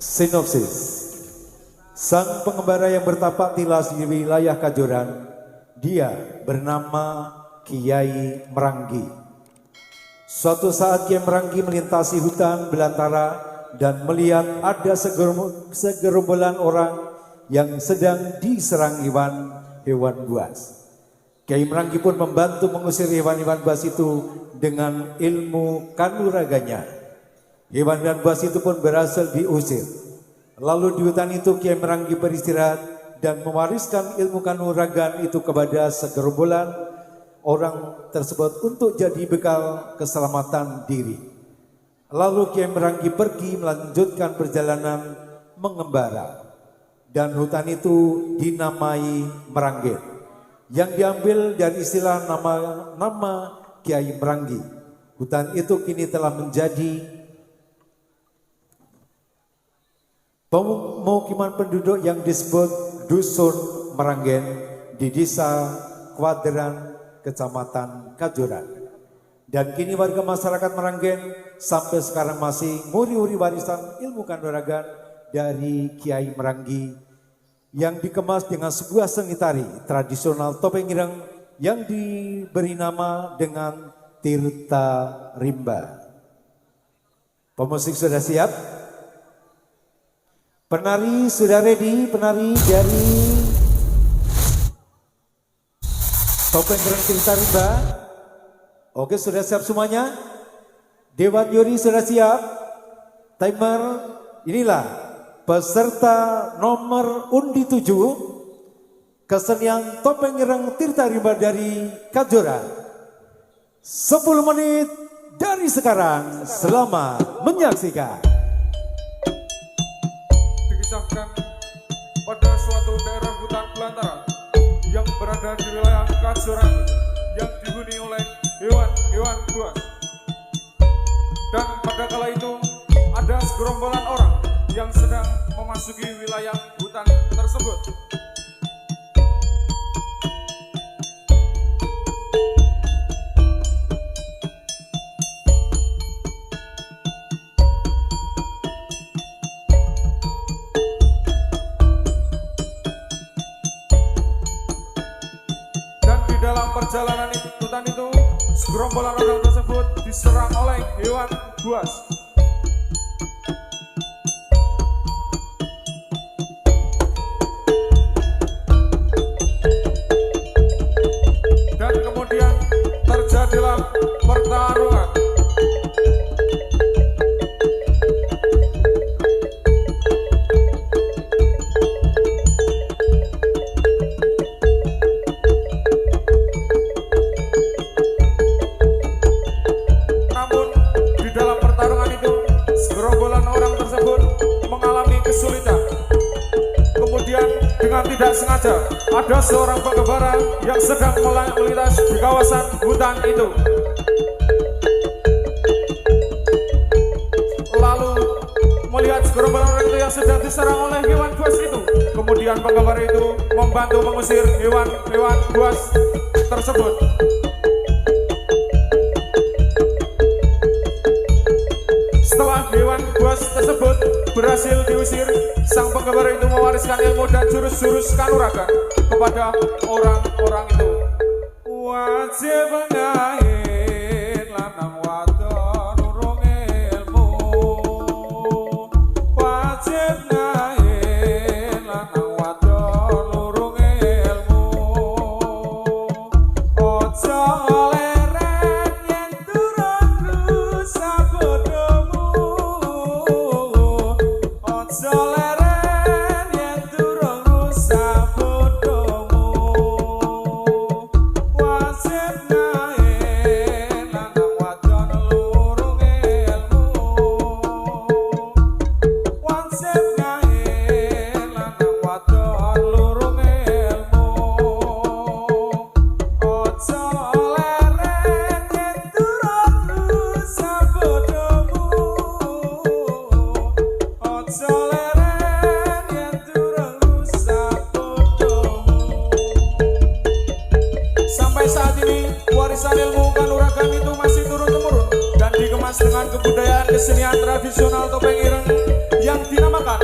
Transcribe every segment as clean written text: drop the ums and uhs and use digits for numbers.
Sinopsis. Sang pengembara yang bertapak tilas di wilayah Kajoran, dia bernama Kiai Meranggi. Suatu saat Kiai Meranggi melintasi hutan belantara dan melihat ada segerombolan orang yang sedang diserang hewan buas. Kiai Meranggi pun membantu mengusir hewan-hewan buas itu dengan ilmu kanuraganya. Hewan-hewan buas itu pun berhasil diusir. Lalu di hutan itu Kiai Meranggi beristirahat dan mewariskan ilmu kanuragan itu kepada segerombolan orang tersebut untuk jadi bekal keselamatan diri. Lalu Kiai Meranggi pergi melanjutkan perjalanan mengembara. Dan hutan itu dinamai Meranggen, yang diambil dari istilah nama Kiai Meranggi. Hutan itu kini telah menjadi pemukiman penduduk yang disebut Dusun Meranggen di Desa Kuadran, Kecamatan Kajoran. Dan kini warga masyarakat Meranggen sampai sekarang masih nguri-nguri warisan ilmu kanuragan dari Kiai Meranggi yang dikemas dengan sebuah seni tari tradisional topeng ireng yang diberi nama dengan Tirta Rimba. Pemusik sudah siap? Penari sudah ready? Penari dari topeng ireng Tirta Rimba. Oke, sudah siap semuanya? Dewan Juri sudah siap? Timer, inilah peserta nomor undi 7 kesenian topeng ireng Tirta Rimba dari Kajoran. 10 menit dari sekarang, selamat menyaksikan. Dikisahkan pada suatu daerah hutan belantara yang berada di wilayah Kajoran yang dihuni oleh hewan-hewan buas. Dan pada kala itu ada segerombolan orang yang sedang memasuki wilayah hutan tersebut. Dan di dalam perjalanan hutan itu, segerombolan orang tersebut diserang oleh hewan buas. Terjadilah pertarungan. Namun di dalam pertarungan itu segerombolan orang tersebut mengalami kesulitan. Kemudian dengan tidak sengaja ada seorang pengembara yang sedang melintas di kawasan hutan itu. Lalu melihat segerombolan orang itu yang sedang diserang oleh hewan buas itu. Kemudian pengembara itu membantu mengusir hewan buas tersebut. Setelah hewan buas tersebut berhasil diusir, sang pengembara itu mewariskan ilmu dan jurus-jurus kanuragan kepada orang-orang itu. Wajib ngahir lanang wadon urung ilmu. Wajib ngahir lanang wadon urung ilmu. Ojo leren yen durung rusak bodomu. Ojo leren yen durung rusak bodomu. Wajib ngahir lanang wadon lurung ilmu. Wajib ngahir lanang wadon lurung ilmu. Ojo leren yen durung rusak bodomu. Ojo leren yen durung rusak bodomu. Sampai saat ini warisan ilmu kanuragan itu masih turun-temurun dan dikemas dengan kebudayaan kesenian tradisional topeng ireng yang dinamakan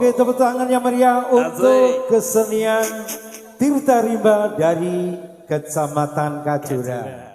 Oke, tepuk tangan yang meriah untuk kesenian Tirta Rimba dari Kecamatan Kajura.